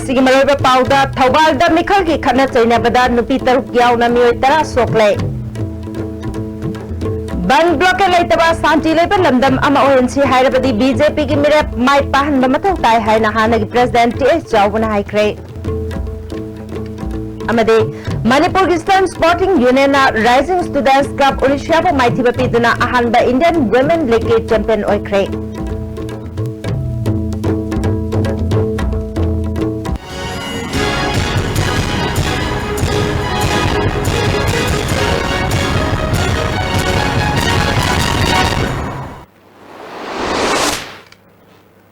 मरोब पाउदा थौबालदा मिखल की खना चैनबदा नुपी तरुक यावना मियोय तरा सोकले बन ब्लॉक लेतबा शांति लेबा लमदम अमा ओएनसी हायरबदी बीजेपी की मिरेप माय पाहन बमथौ ताय हायना हानगी प्रेसिडेंट टीएस चावना हाइक्रे अमदे मणिपुर की stern sporting union rising students club Odisha बो माइथिबा पिदना अहानबा इंडियन वुमेन लीग के चैंपियन ओइक्रे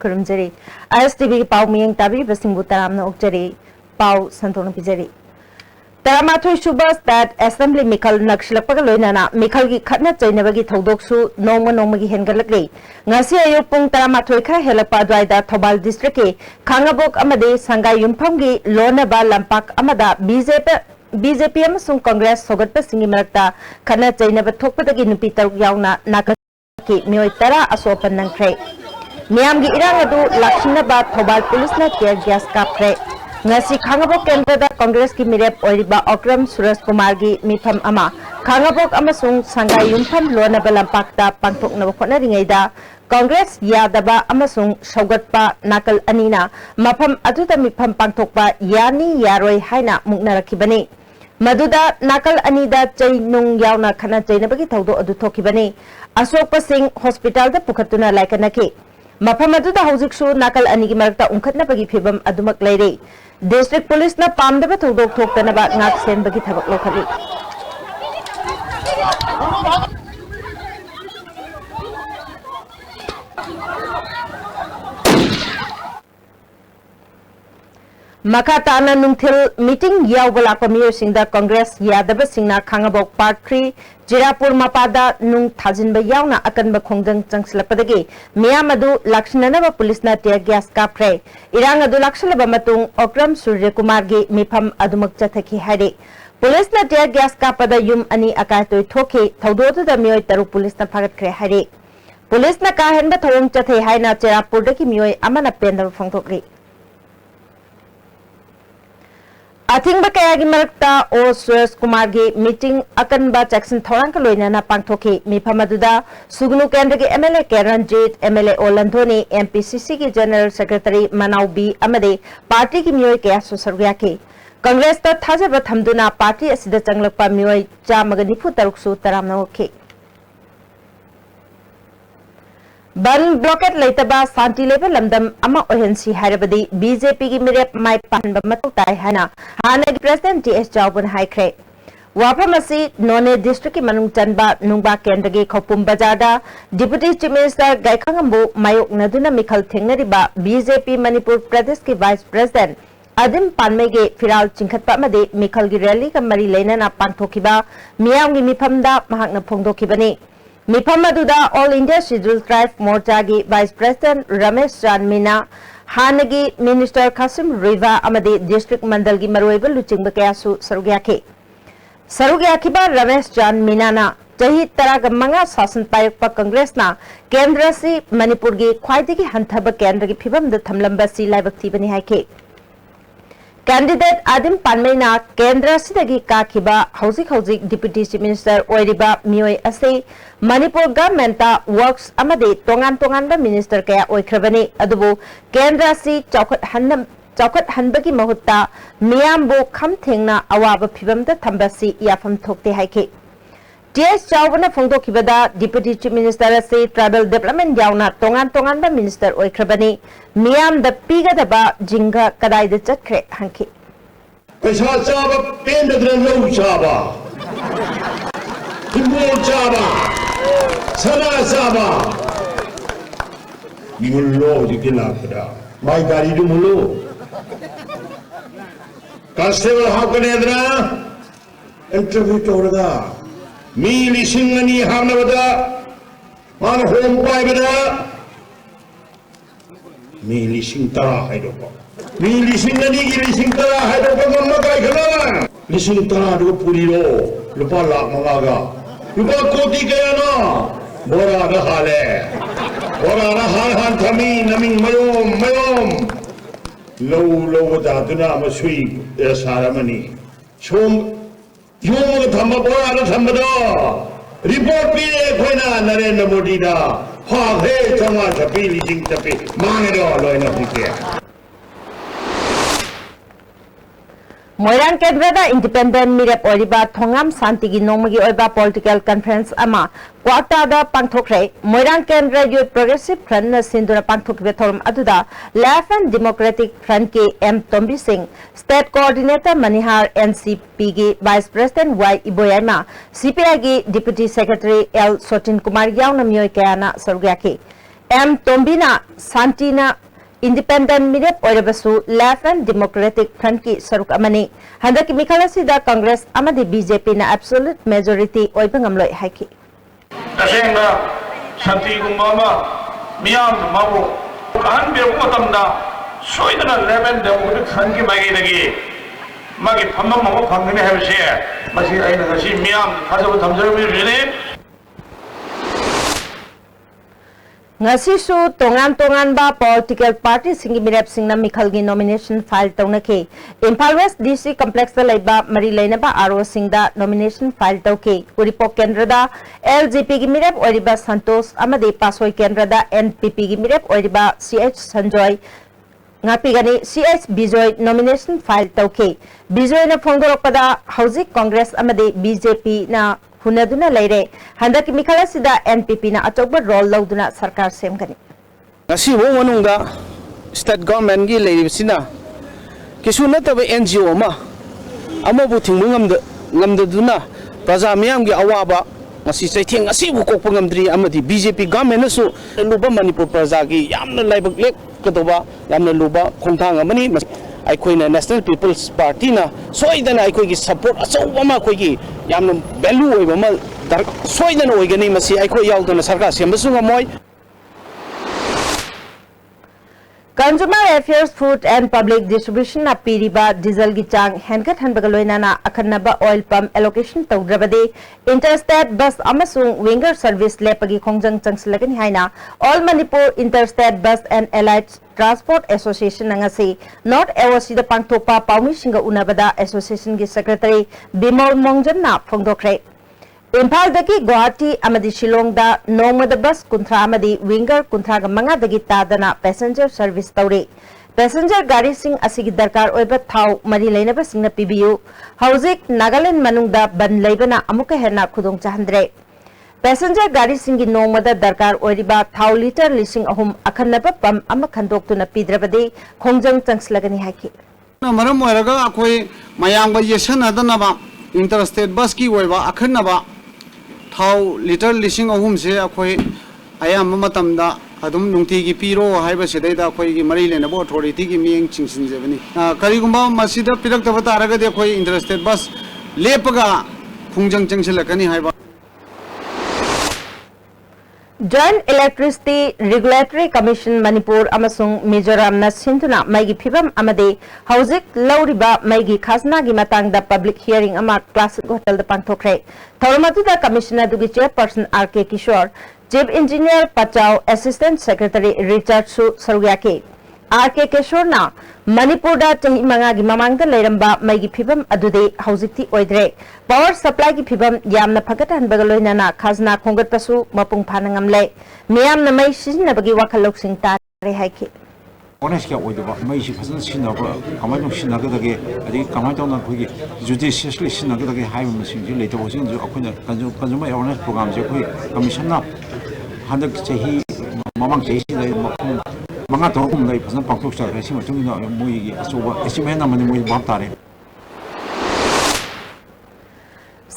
खुरुमजरी आईएसटीवी की पाव मियंग ताबी बसिंगबु तरामना उक्जरी पाव संतोन पिजरी तरामाथोय सुबह स्टेट असेंबली मिखल नक्सलपग लोइनाना मिखल की खतना चैनबगी थौदोकसु नोंमगी हेनगलकले ngasi ayu pung taramathoy kha helapa adwaida thobal district ke khangabok amade sangai yumpham gi lonaba lampak amada BJP amasung congress sogatpa singi marakta khana chainaba thokpadagi nupi taruk yauna nakaki mioi tara asopan nangkhre मियाम की इरांग अदु लक्ष्मीनबा Thoubal police ने tear gas काप्रे ngasi khangabok केंद्रदा कांग्रेस की मिरेप ओरिबा अक्रम सुरेश कुमार की मिफम अमा khangabok amasung sangai yumpham lonaba lampakta pangthoknaba khonaringैदा Congress यादबा अमसुंग सौगतपा नाकल अनीना मफम अदुदा मिफम पांथोकपा यानी यारोय हाइना मुक्नरखिबनी मधुदा नाकल अनीदा चै नुंग यावना खना चैनबगी थौदो अदु थोखिबनी अशोक सिंह हॉस्पिटल दा पुखतुना लायकनखि मफम अदुदा हौजिकसु नाकल अनिगी मरकता उंखतनबगी फिबम अदुमक लैरे डिस्ट्रिक्ट पुलिस ना पामदबा थौदोक थोक्तनबा नाक सेनबगी थबक लोखली मखाताना नुंथिल मीटिंग यावबला कमियोसिंगदा कांग्रेस यादब सिंगना खांगबोक पार्ट 3 जिरापुर मपादा नुंग थाजिनबा यावना अकनबा खोंजंग चंगसलपदगे मियाम अदु लक्ष्मणनबा पुलिसना टियर गैस काप्रे इरांग अदु लक्ष्मणबा मतुंग ओक्रम सूर्य कुमार गे मिफम अदुमक चथखि हारे पुलिसना टियर गैस कापदा युम अनि अकायतोय थोखे थौदोदुदा मियोय तरु पुलिसना फागतख्रे हारे पुलिसना काहेनबा थोंग चथे हायना चिरापुरदगी मियोय अमना पेंदर फंगथोकरि अथिंग कया की मरकता ओ सुरेश कुमार की मीटिंग अकनबा चैक्सन थौरांग का लोइनाना पांगथोखि मिफम अदुदा सुगनु केंद्र के एमएलए के रंजीत एमएलए ओलंधोनी एमपीसीसी की जनरल सेक्रेटरी मनाउ बी अमदे पार्टी की मियोय कया सुसरगया के कांग्रेस ता थाजब थमदुना पार्टी असिदा चंगलकपा मियोय 493 तरामनोखि बन ब्लॉकेट लेतबा शांति लेबा लमदम अमा ओहेंसी हायरबदी बीजेपी की मिरेप माय पाहनबा मथौ ताय हाना हानगी प्रेसिडेंट टीएस चावबन हाइख्रे वाफम असि नोने डिस्ट्रिक्ट की मनुंग चनबा नुंगबा केंद्र के खौपुम बाजारदा डिप्यूटी चीफ मिनिस्टर गायखंगमबु मायोक नदुना मिखल थेंगनरिबा बीजेपी मणिपुर प्रदेश के वाइस प्रेसिडेंट अदिम पानमेगे फिराल चिंखतपा मदे मिखल की रैली का मरी लेना पांथोखिबा मियाम की मिफमदा महाकना फोंदोखिबनी मिफम अदुदा ऑल इंडिया शेड्यूल ट्राइब मोर्चा की वाइस प्रेसिडेंट रमेश चांद मीना हानगी मिनिस्टर कासिम रिवा अमदे डिस्ट्रिक्ट मंडल की मरोइब लुचिंग कयासु सरुग्याखिबा रमेश चांद मीना चही 15 शासन पायक कांग्रेसना केंद्र से मणिपुर की ख्वाइदगी हंथब केंद्र की फिबम थमलंबसी लाइबक्तिबनी हाइके कैंडिडेट आदिम पानमेना केंद्र सिदगी काखिबा हौजिक डिप्यूटी चीफ मिनिस्टर ओइरिबा मियोय असे मणिपुर गवर्नमेंटा वर्क्स अमदे तोंगान मिनिस्टर कया ओइख्रबनी अदुबु केंद्र सि चौखट हनबगी महुत्ता मियामबो खमथेंगना अवाब फिबमदा थंबसी याफम थोकते हाइके टीएस चावबना फोंदोखिबदा डिप्यूटी चीफ मिनिस्टर से ट्राइबल डेवलपमेंट यावना तोंगान मिनिस्टर ओइख्रबनी मियाम द पीगदबा जिंगा कदाइद चखरे हंखि पैसा चाबा पेंदद्र लौ चाबा हिमो चाबा सना चाबा मुल्लो जिकिलापदा माय गाड़ी दु मुल्लो कांस्टेबल हाकनेद्रा इंटरव्यू तोरदा मी लिसिंगनी हामनबदा मान होम पाइबदा मी लिसिंग तरा हाइदोको मी लिसिंगनी की लिसिंग तरा हाइदोको मम्मा काय खना लिसिंग तरा दो पुरीरो रुपा लाख मंगागा रुपा कोटी कया ना बोरा दा हाले बोरा दा हाल थमी numbing मयोम low datuna masui saramani. Shom Yom Tamabora Tamado report me Quena Narendra Modi da Ha He Tama Tapi Jing Tapi Mangado Loina Pike. Moirang Kendra Independent Mirap Oriba Thongam Santigi Nomagi Oiba Political Conference Ama Quarta da Pangthokre Moirang Kendra Youth Progressive Front na Sindura Pangthok Vethorum Aduda Left and Democratic Front ke M Tombi Singh State Coordinator Manihar NCP ki Vice President Y Iboyama CPI ki Deputy Secretary L Sotin Kumar Yauna Myoy Kayana Sarugaki M Tombina Santina Independent Mirap Oribasu Left and Democratic Front ki Saruk Amani Handaki Mikalasi da Congress Amadi BJP na absolute majority Oibangamloy Haiki. Tasenga Santi Gumama Miam Mabu Kahan Birukotamda Soidana Left Democratic Front ki Magi Magi Pamma Mabu Pangani have share Masi Aina Miam Hasabu Tamsari Ngasisu tongan ba political party singi mirap singna mikhalgi nomination file taunake Impal West DC complex da laiba mari laina ba aro singda nomination file tauke Uripo Kendra da LGP gi mirap oriba Santos amade Pasoi Kendra da NPP gi mirap oriba CH Sanjoy ngapi gani CH Bijoy nomination file tauke Bijoy na phongdorokpada Housing Congress amade BJP na Hunaduna Laire, Handaki Mikalasida NPP na October roll lauduna Sarkar Semgani. Nasi Wonga state government gi Laisina Kisuna Tabe NGO ma Amabuting Ngamduna Prazamiam gi Awaba Nasi Sating Asibu Kopangamdri Amati BJP government so Luba Manipur Prazagi Yamna Laibak Lek Katoba Yamna Luba Kontanga Mani Aikoina National People's Party na soidana aikoigi support achawama koigi yamna value oibama dar soidana oigani masi aiko yaudana sarkar sembasu ngamoi Consumer Affairs Food and Public Distribution na piriba diesel gi chang henkat hanbagaloina na akhanaba oil pump allocation tawdrabade interstate bus amasung winger service lepagi khongjang changslagani haina All Manipur Interstate Bus and Allied Transport Association nangasi North AOC da pangtokpa paumi singa unabada association gi secretary Bimol Mongjan na phongdokre Impal daki Guwahati amadi Shillong da Nongmada bus kuntra amadi winger kuntra ga manga dagi tadana passenger service tawre passenger gari sing asigi darkar oiba thau mari lainaba singna pibiyu Hauzik Nagaland manungda ban laibana amuka herna khudong chahandre passenger gari singi Nongmada darkar oiriba thau liter lising ahum akhanaba pam ama khandoktuna pidrabade khongjang changslagani haki maram oiraga akoi mayangba yesanadana interstate bus ki oiba akhanaba Thau liter lising ahum se akoi ayam matamda adum nungti gi piro haiba sedai da akoi gi mari lena bo authority gi mieng chingsin jebani karigumba masida pirak ta bataraga de akoi interstate bus lepaga khungjang changsilakani haiba Joint Electricity Regulatory Commission Manipur amasung Mizoram na sintuna maigi phibam amade Hauzik lauriba maigi khasna gi matangda public hearing ama classic hotel da pangthokre Thormatu da commissioner dugi chairperson RK Kishore Chief Engineer Pachau Assistant Secretary Richard Su Sarugyake RK Kishore na Manipur da chahi manga gi mamangda leiramba maigi phibam adude Hauzikti oidre power supply ki phibam yamna phagatan bagaloina na khazna khongat pasu mapung phanangam le miyam na mai sijna bagi wakhalok sing ta re haiki honest kya oidaba mai si phasna sinna ba kamai nok sinna gadage adi kamai tawna khogi judiciously sinna gadage haim machine ji leto bosin jo akhona consumer awareness program je khoi commission na handak chahi mamang chahi si dai mapung manga torkum dai phasna pangthok sa resi ma tungina moi gi asoba estimate na mani moi bap tare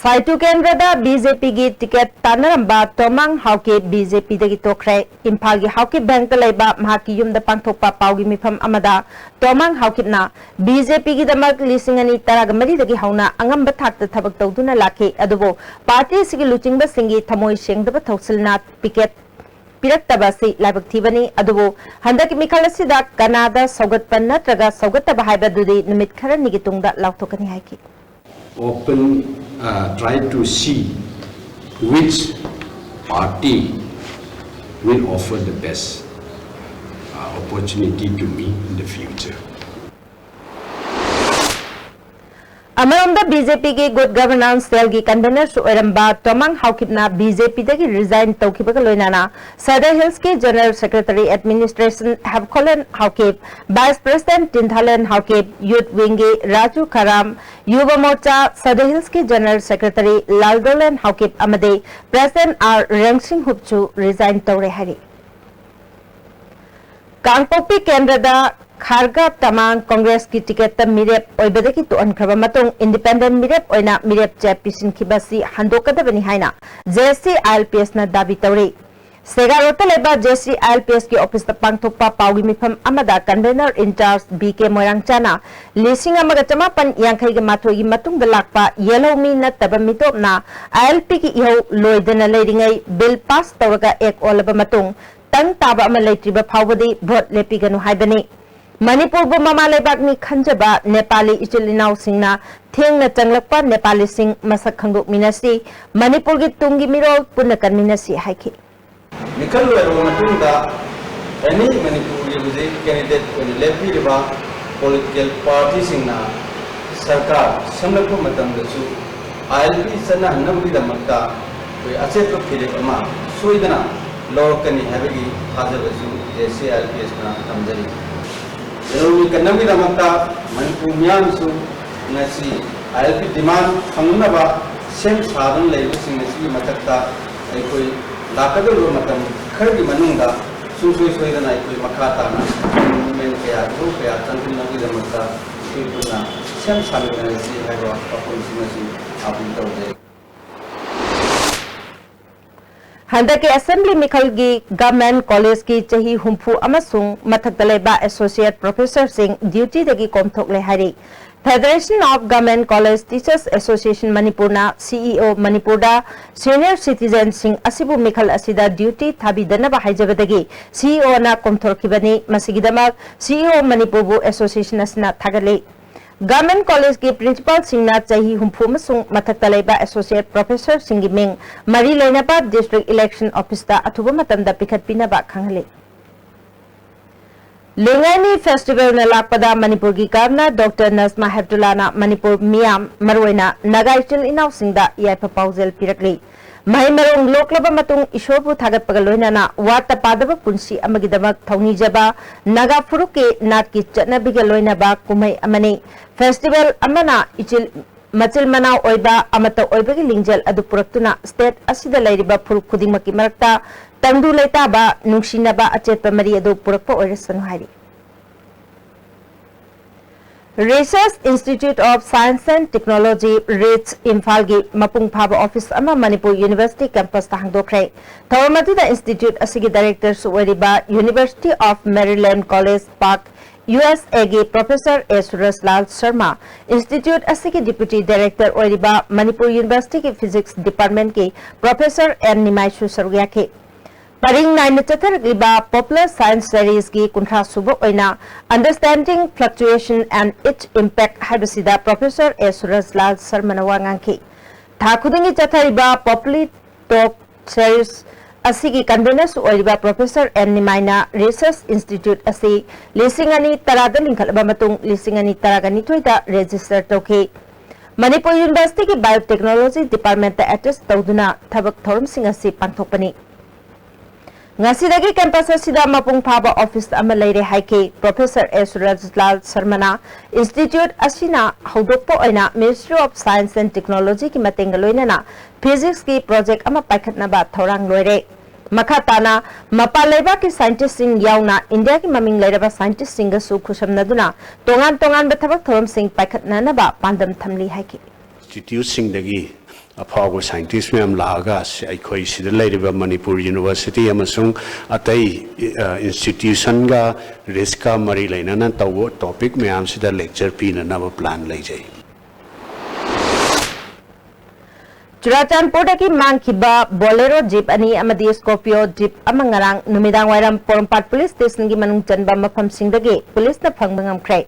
Saitu Kendra da BJP gi ticket tanaramba Tomang Hauke BJP dagi tokre Imphal gi Hauke bank ta leiba mahaki yum da pangthokpa paugi mifam amada Tomang Hauke na BJP gi damak lisingani taragamari dagi hauna angamba thakta thabak tawduna lakhe adubo party sigi luchingba singi thamoi sengdaba thoksilna picket Pirak tabasi labak thibani adubo handaki mikhalasi da Kanada saugat pan natraga saugat tabahaiba dudi nimit khara nigi tungda lauthokani haiki open try to see which party will offer the best opportunity to me in the future. अमरंदा BJP के good governance cell की convener Suramba Tomang हाउकिपना BJP दगी resign तौखिबगा लोइनाना Sadar hills के general secretary administration Haokholen Haokip vice president Tinthalen Haokip youth wing के Raju Kharam Yuva Morcha Sadar hills के जनरल सेक्रेटरी लालदोलन हाउकिप अमदे president R Rengsing Hupchu resign तौरे हरी कांगपोपी केंद्र खारगा तमांग कांग्रेस की टिकेट मिरेप ओइबदगी तुअनख्रबा मतुंग इंडिपेंडेंट मिरेप ओइना मिरेप चे पिसिनखिबसी हंदोकदबनी हाइना जेसी आईएलपीएस ना दाबी तौरे सेगारोता लेबा जेसी आईएलपीएस की ऑफिस पांगथोकपा पाउगी मिफम अमदा कन्वेनर इंचार्ज बीके मोयरांगचाना लिसिंग अमगा चमापन यांखैगे माथोगी मतुंग लाकपा येलो मी नत्तबा मितोपना आईएलपी की इहो लोइदना लेरिंगै बिल पास तौरगा एक ओलबा मतुंग तंग ताबा अमा लेत्रिबा फावबदी भोट लेपिगनु हाइबनी मणिपुर बु ममा लेबाकनी खंजबा नेपाली इचिल इनाव सिंगना थेंगना चंगलकपा नेपाली सिंग मसक खंगोक मिनसी मणिपुर की तुंगी मिरोल पुनः कन्मिनसी हाइखि निकल लोयरो मतुंगा एनी मणिपुर की बुजे कैंडिडेट ओन लेपी रिबा पॉलिटिकल पार्टी सिंगना सरकार समलको मतंदसु आईएलपी सना हन्नबगी दमकता वे अचेत फिरे अमा सोइदना लोकनी हैबगी हाजरसु जेसी आईएलपीएस ना तमजरी जरूरी कन्नबगी दमकता मणिपुर मियामसु नसी आईएलपी डिमांड फंगनबा सेम साधन लेबसिंग नसी मतकता अखोई लाकदो मतम खरगी मनुंगा सुसोई सोइदना अखोई मखाताना मूवमेंट कया दो कया तंत्रनबगी दमकता पुना सेम साधन नसी हैबा पॉलिसी आपन तौजे हंदक के असेंबली मिखल की गवर्नमेंट कॉलेज की चही हुंफु अमसुंग मथक लेबा एसोसिएट प्रोफेसर सिंह ड्यूटी दगी कोमथोकले हारी federation of government college teachers association मणिपुरना सीईओ मणिपुरदा सीनियर सिटीजन सिंह असिबु मिखल असिदा ड्यूटी थाबिदनबा हाइजबदगी सीईओ ना कोमथोरखिबनी मसिगिदमक सीईओ मणिपुरबु एसोसिएशन असना थागले गवर्नमेंट कॉलेज के प्रिंसिपल सिंगना चही हुंफु मसुंग मथक लेबा एसोसिएट प्रोफेसर सिंह मिंग मरी लेनबा डिस्ट्रिक्ट इलेक्शन ऑफिस दा अथुबा मतमदा पिखतपिनबा खंगले लेंगानी फेस्टिवल ने लापदा मणिपुर की गवर्नर डॉक्टर नजमा हेब्दुल्लाना मणिपुर मियाम मरोइना नगाइचिल इनाव सिंगदा याइफा पाउजेल पिरकली महिमरोंग लोकलबा मतुंग इशोरबु थागतपगा लोइनाना वाता पादबा पुंसी अमगिदमक थौनीजबा नगा फुरुक के नाट की चटनबिगा लोइनाबा कुमै अमने फेस्टिवल अमना इचिल मचिल मनाव ओइबा अमता ओइबगी लिंजल अदु पुरक्तुना स्टेट असिदा लैरिबा फुरुक खुदिंगमकी मरक्ता तंदु लेताबा नुंगसिनबा अचेतपा मरी अदु पुरक्पा ओइरसनु हारी Research Institute of Science and Technology RITS Imphal की मपुंग फाबा ऑफिस अमा मणिपुर यूनिवर्सिटी कैंपस ता हांगदोखरे थवमदुदा इंस्टीट्यूट असिगी डायरेक्टर सुवरिबा university of Maryland college park USA की प्रोफेसर एसुरस लाल शर्मा इंस्टीट्यूट असिगी डिप्यूटी डायरेक्टर ओरिबा मणिपुर यूनिवर्सिटी के फिजिक्स डिपार्टमेंट के प्रोफेसर एन निमाइशु सरुयाखे परिंग नाइन चतरगिबा पॉपुलर साइंस सीरीज की कुंठा सुबो ओइना understanding fluctuation and its impact हाइबसिदा प्रोफेसर एसुरस लाल शर्मा वांगांखी थाखुदिंगी चथरिबा पॉपुलर टॉक सीरीज असिगी कन्वेनर ओइबा प्रोफेसर एन निमाइना रिसर्च इंस्टीट्यूट असि लिसिंगनी तरादा लिंखलबा मतुंग लिसिंगनी तरागनी थोइदा रजिस्टर तौखे मणिपुर यूनिवर्सिटी की बायोटेक्नोलॉजी डिपार्टमेंट एटेस्ट तौदुना थबक थौरमसिंग असि पांथोकपनी ngasi campus asida mapung phaba office ama leire haike Professor S Rajlal Sarmana Institute asina haudokpo oina Ministry of Science and Technology ki matenga loinana physics ki project ama paikhatna ba thorang loire makhatana mapa leba ki scientist sing yauna India ki maming leiraba scientist sing su khusamnaduna tongan ba thabak thorom sing paikhatna na ba pandam thamli haike institute sing dagi अफाव scientist ma'am लागा अखोई सिद लेरिबा Manipur university अमसुंग अतई institution का risk का मरी लेना तब टॉपिक मैम सिदा लेक्चर पीनब प्लान लेजै चुराचानपुर की मांगखिबा बोलेरो जीप अनि अमदी स्कॉर्पियो जीप अमंगरांग नुमिदांग वायरम पोरमपाट पुलिस स्टेशन की मनुंग चनबा मफम सिंगदगे पुलिस न फंगबंगमख्रे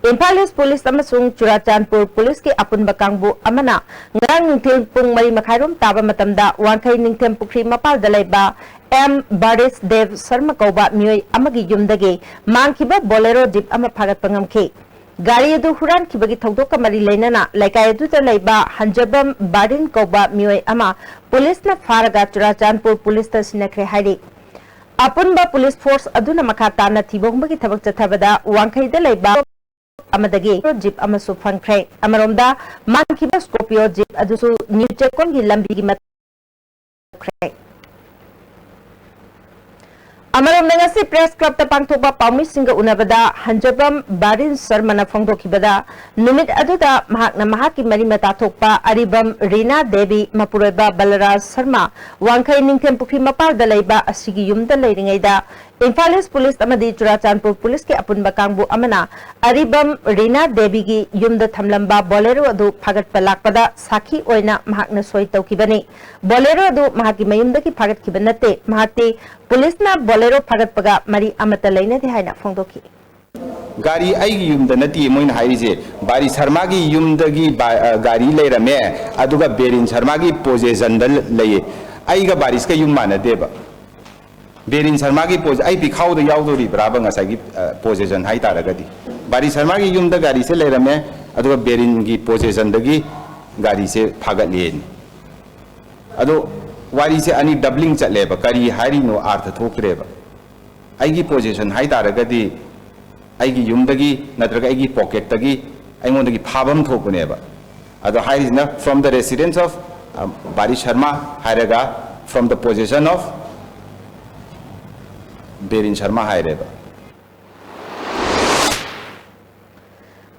इम्फाल ईस्ट पुलिस अमसुंग चुराचानपुर पुलिस के अपुनबा कांगबु अमना ngarang ningthil pung mari makhairom taba matamda wankhai ningthem pukri mapal dalaiba M Baris Dev Sharma kauba mioi amagi yumdage mangkhiba bolero jeep ama phagat pangamkhe gari adu huran kibagi thogdok ka mari leinana laikai adu ta leiba hanjabam barin koba mioi ama police na faraga Churachandpur police ta sinakre hairi apunba police force aduna makata na thibongbagi thabak chathabada wangkhaida leiba amadagi jeep amasu phangkhre amaromda mankiba scorpio jeep adusu new chekon gi lambi gi matkre Amarom nangasi press club ta pangthokba paumi singa unabada hanjabam barin sarmana phongdokhibada numit aduda mahakna mahaki mari mata thokpa aribam Rina Devi mapuroiba Balaraj Sharma wangkhai ningthem pukhi mapal da leiba asigi yumda leiringaida Imphal East Police amadi Churachandpur Police ke apunba kangbu amana aribam Rina Devi gi yumda thamlamba bolero adu phagat palakpada sakhi oina mahakna soi tawkibani bolero adu mahaki mayumda ki phagat kibanate mahati police na bolero phagat paga mari amata leina de haina phongdoki gari ai yumda nati moin hairize bari Sharma gi yumda gi gari leirame aduga Berin Sharma gi possession dal leye ai ga baris ka yum mana deba Berin Sharma gi pose ai bikhau da yaudori braba ngasai gi possession hai taragadi bari Sharma gi yumda gari se leirame aduga Berin gi possession dagi gari se phagat len ado wari se ani doubling chatleba kari hari no artha thoktreba aigi possession hai taragadi aigi yumdagi natraga aigi pocket tagi aimondagi phabam thokuneba ado hairina from the residence of Bari Sharma hairaga from the possession of Berin Sharma haireba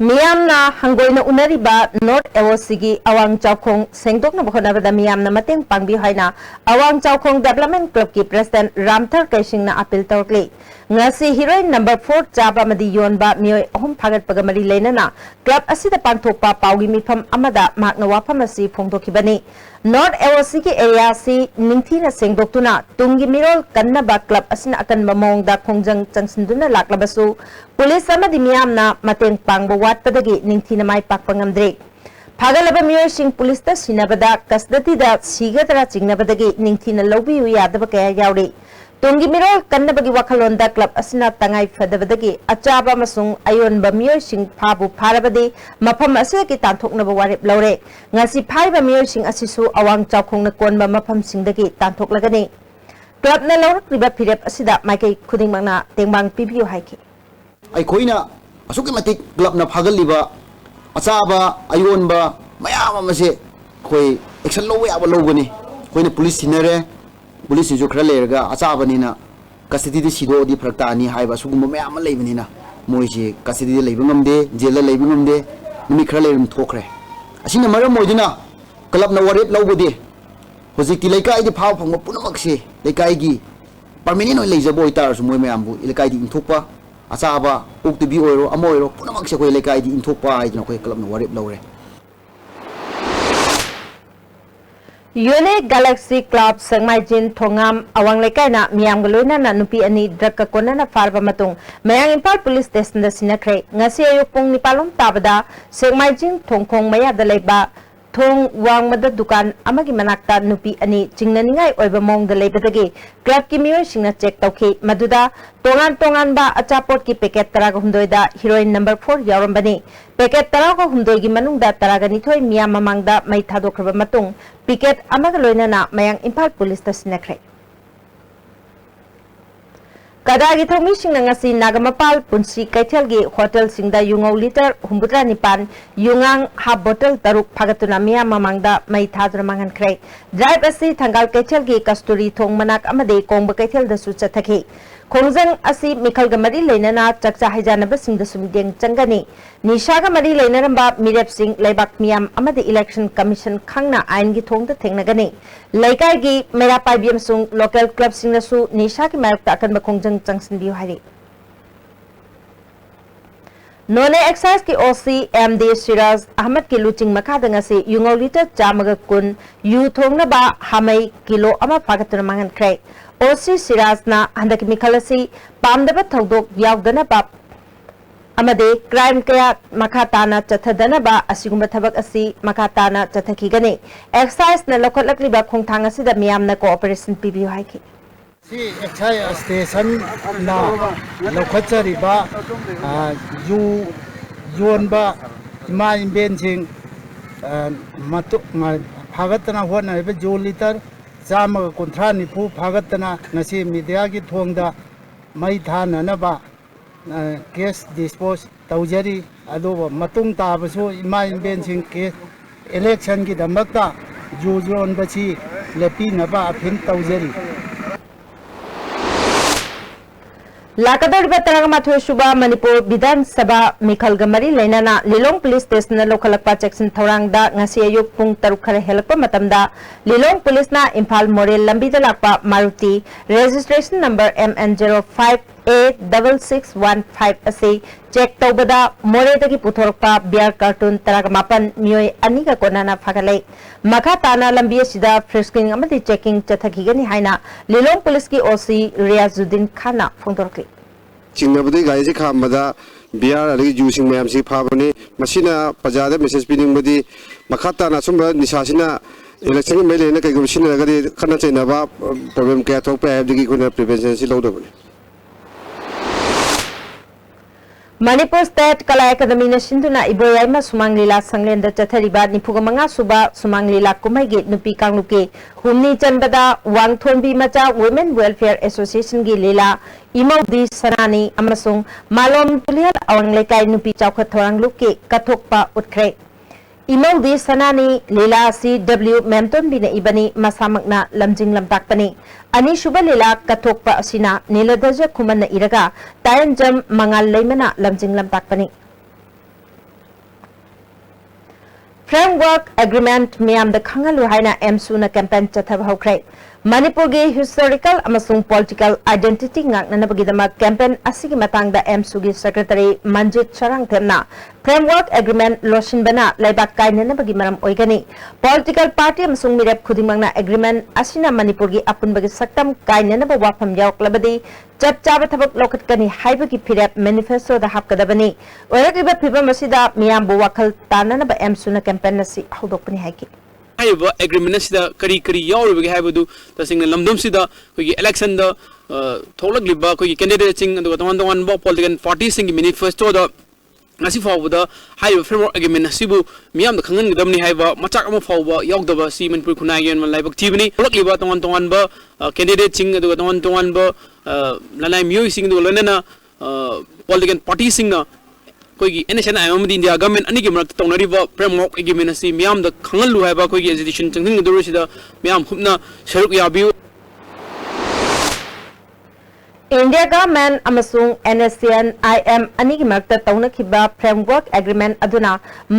Miyamna hangoina unariba North Awosigi awang chawkhong sengdokna bkhonabada miyamna mateng pangbi haina awang chawkhong development club ki president Ramthar Kaisingna appeal tawkli ngasi heroine number 4 chaba madi yonba mioi ahum phagat pagamari leinana club asida pangthokpa pawgi mifam amada makna wafam asi phongdokhibani North Awosigi area si ningthina sengdoktuna tungi mirol kannaba club asina akan mamongda khongjang changsinduna laklabasu police amadi miyamna mateng pangbo watpadagi ningthina mai pakpangamdre Phagalaba mioi sing police ta sinabada custody da sigadra chingnabadagi ningthina lobiyu yadaba kaya yauri Tungi mirol kannabagi wakhalonda club asina tangai fadabadagi achaba masung ayon ba mioi sing phabu pharabadi mafam asina ki tanthoknaba warip laure ngasi phaiba mioi sing asisu awang chawkhongna konba mafam singdagi tanthoklagani club na lawrakriba phirep asida maikai khudingmangna tengbang pibiu haiki ai khoina asuki matik club na phagaliba achaba ayonba mayam amase khoi action lowe aba logani khoina police sinare police ju khra lerga achaba nina custody de sido di phraktani haiba sugum mayam leibanina moiji custody de leibangam de jail leibangam de nimi khra lerum thokre asina maram moidina club na warep logodi hojikti leikai di phaw phangma punamakse leikai gi permanent oi leijabo itar su moi mayam bu leikai di inthokpa achaba uktibi oiro amoiro punamakse koi leikai di inthokpa aidina koi club na warep lore Yone Galaxy Club Sangmaijin Thongam awang lekai na miyam galoina na nupi ani drug ka kona na farba matung mayang Imphal Police Station da sinakre ngasi ayuk pung nipalom tabada Sangmaijin Thongkhong maya da leiba thong wang mada dukan amagi manakta nupi ani chingnaningai oiba mong da leibadagi club ki mioi singna check tawki maduda tongan ba achapot ki packet taraga humdoi da heroine number 4 yaurambani packet taraga humdoi gi manungda taraga nithoi miyam mamangda mai thadokraba matung picket amaga loinana mayang Imphal Police ta sinakre Kadagi thomi singna ngasi Nagamapal Punsi Kaithel gi hotel singda yungau liter humbutra nipan yungang half bottle taruk phagatuna miyam mamangda mai thadra mangan khre drive asi thangal Kaithel gi kasturi thong manak amade kongba Kaithel da su chathaki khongjang asi mikhal ga mari leinana chakcha haijanaba singda sumdeng changani nisha ga mari leinaramba mirep sing leibak miyam amade election commission khangna ain gi thongda thengnagani laikai gi mera paibiam sung local club singna su nisha gi mayok ta akan ba khongjang changsin bi hari None Excise ki OC MD Shiraz Ahmad ki luching makada ngasi yungau liter jamaga kun yu thongna ba hamai kilo ama phagatuna mangan kre OC Shiraz na handaki mikhalasi pamdaba thodok yaudana ba amade crime kaya makatana chathadana ba asigumba thabak asi makatana chathakigani Excise na lokhatlakli ba khongthang asida miyamna cooperation pibiu haiki Si excise station na lokhachari ba योनबा इमा इम्बेनसिंग फागतना होना जो litre चाम कुंथ्रा निफू फागतना नसी media की थोंदा मई थाननबा case dispose तौजरी अदुबो मतुंग ताबसु इमा इम्बेनसिंग के election की दमकता जो जोनबसी लेपीनबा अफिन तौजरी लाकदौरिबा तरगमाथोय सुबा मणिपुर विधान सभा मिखल गमरी लेनाना लिलोंग पुलिस स्टेशन लोखलकपा चेक्सन थौरांगदा ngasi ayuk pung 6 khara helakpa matamda Lilong police ना इम्फाल मोरेल लंबीदा लाकपा मारुति registration number MN05A6615 असे चेक तौबदा मोरेदगी पुथोरकपा बियर कार्टून तरगमापन मियोय अनिगा कोनाना फागले मखा ताना लंबी असिदा फ्रिस्किंग अमदि चेकिंग चथखिगनी हाइना लिलोंग पुलिस की ओसी रियाजुद्दीन खाना फोंदोरकले चिंगबदे गाय से खामदा बियार अलग जूसिंग मैम से फाबने मसीना पजादा मैसेज पिनिंग बदी मखाता ना सुम निशासिना इलेक्शन में लेने कई गुमसिन लगदे खना चैनबा प्रॉब्लम क्या थोक पे एबदगी कोना प्रिवेंशन से लौदबने मणिपुर स्टेट कला अकादमी ने सिंधुना इबोयाइमा सुमांग लीला संगलेंद चथरिबा निफुग मंगा सुबा सुमांग लीला कुमाईगे नुपी कांगलुके हुमनी चंबदा वांगथोनबी मचा वुमेन वेलफेयर एसोसिएशन की लीला इमौदी सनानी अमसुंग मालोम तुलियल अवंगलेकाई नुपी चौखत थोरांगलुके कथोकपा उठख्रे इमौदी सनानी लीला सी डब्ल्यू मेमतोनबी ने इबनी मसामकना लमजिंग लमताकपनी अनीसुबा लीला कथोकपा असिना नीलध्वज खुमन इरगा तायंजम मंगाल लेमना लमजिंग लमताकपनी फ्रेमवर्क एग्रीमेंट मियाम द खंगलु हाइना एमसुना कैंपेन चथब हौख्रे मणिपुर की हिस्टोरिकल अमसुंग political identity ngaknanabagidama campaign asigi matangda एमसुगी सेक्रेटरी मंजित सरंग थेमना फ्रेमवर्क एग्रीमेंट लोसिनबना लाइबाक काइननबगी मरम ओइगनी पॉलिटिकल पार्टी अमसुंग मिरेप खुदिमंगना एग्रीमेंट असिना मणिपुर की अपुनबगी सक्तम काइननब वाफम यावक्लबदी चप चाबा थबक लोकटकनी हाइबगी फिरेप मैनिफेस्टो दा हापकदबनी ओरगिबा फिबम असिदा मियामबु वाखल ताननब एमसुना कैंपेन असि हौदोकपनी हाइकी एग्रीमेंट करी करी यावरबगे हाइबदु तसिंग लमदम सिदा कोई इलेक्शन द थोलगलिबा कोई कैंडिडेट सिंग अदुगा तोन तोन बो पॉलिटिकल पार्टी सिंग मैनिफेस्टो द ngasi fawda hayo framework agreement asibu miyam da khangan gdamni haiba machak ama fawba yawdaba si manipur khunai gen man laibak tibni lokliba tongan tongan ba candidate sing aduga tongan tongan ba lalai miyoi sing du lanana political party sing na कोई NSN आयमदी India government अनि के मरक तौनरिबा framework agreement असि मियाम द खंगलु हाइबा कोई education चंगिंग दुरुसिदा मियाम खुबना सरुक याबिउ इंडिया गवर्नमेंट अमसुंग NSCN IM अनि की मरक तौनखिबा फ्रेमवर्क एग्रीमेंट अदुना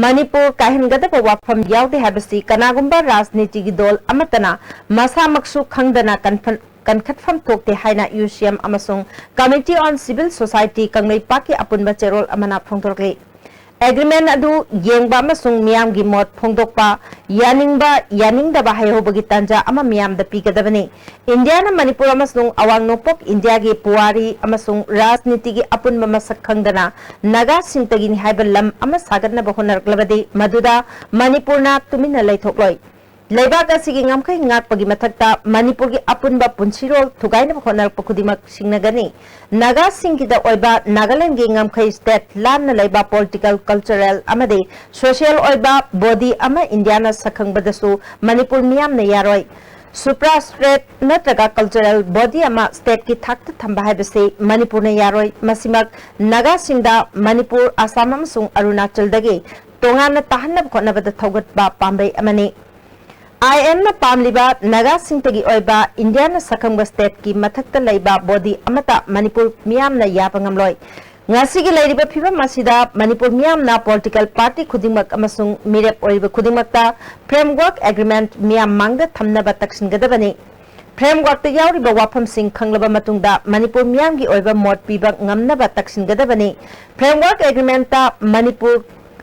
मणिपुर काहिनगदबा वाफम यावदे हाबसी कनागुंबा राजनीति की दल अमतना मसामक्सु खंगदना कनखटफम थोकते हाइना UCM अमसुंग कमिटी ऑन सिविल सोसाइटी कंगलई पाकी अपुनबा चेरोल अमना फोंदोरले एग्रीमेंट अदु येंगबा अमसुंग मियाम की मोट फोंदोकपा यानिंगदबा हायहोबगी तंजा अमा मियाम द पीगदबने इंडिया ना मणिपुर अमसुंग अवांग नोपोक इंडिया की पुवारी अमसुंग राजनीति की अपुनबा मसक खंगदना नागा सिंगतगिनी हाइबा लम अमा सागदना बहोनरगलबदे मदुदा मणिपुरना तुमिना लैथोकलोय लेबाक असिगी ngamkai ngakpagi mathakta manipur gi apunba punchirol thugaina khonarpa khudimak singnagani naga singida oiba nagaland gi ngamkai state lanna leiba political cultural amade social oiba body ama indiana sakhangbadasu manipur miyam na yaroi supra state natraga cultural body ama state ki thakta thamba haibase manipur na yaroi masimak naga singda manipur assam amsung arunachal dagi tongana tahanab khonabada thogatba pambai amani IM na pamliba naga singtagi oiba India na sakangba state ki mathakta laiba body amata Manipur miyam na yapangamloi ngasi gi lairiba phiba masida Manipur miyam na political party khudingmak amasung mirep oiba khudingmakta framework agreement miyam mangda thamnaba taksingadabani framework ta yauriba wafam sing khanglaba matungda Manipur miyam gi oiba mot piba ngamnaba taksingadabani framework agreement ta Manipur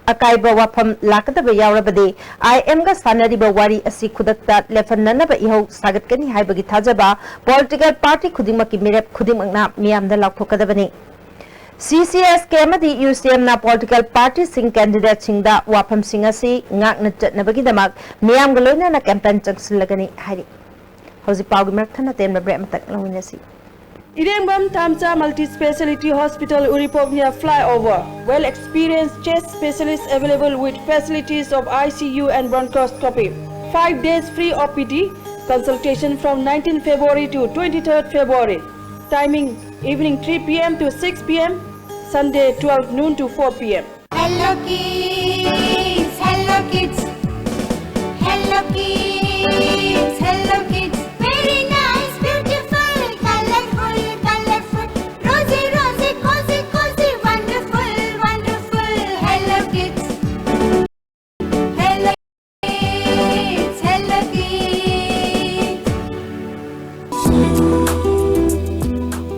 अकाइबा वाफम लाकदबा यावरबदे IM गा सानरिबा वारी असि खुदक्ता लेफननबा इहौ सागतकनी हाइबगी थाजबा political party खुदिमकी मिरेप खुदिमकना मियामदा लाखोकदबने CCS के अमदी UCM ना political party सिंग candidate सिंगदा वाफम सिंग असि ngakna चटनबगी दमक मियामगा लोइना ना campaign चंगसिलगनी हाइरि हौजि पाउगी मरथना तेन ब्रेम तक लविनसी Irengbam Tamcha Multi-Speciality Hospital Uripok near flyover. Well-experienced chest specialists available with facilities of ICU and bronchoscopy. 5 days free OPD consultation from 19 February to 23rd February. Timing evening 3 p.m. to 6 p.m. Sunday 12 noon to 4 p.m. Hello kids, hello kids, hello kids, hello kids. Very nice, beautiful, colorful, colorful, rosy, rosy, cozy, cozy, wonderful, wonderful. Hello kids, hello kids, hello kids.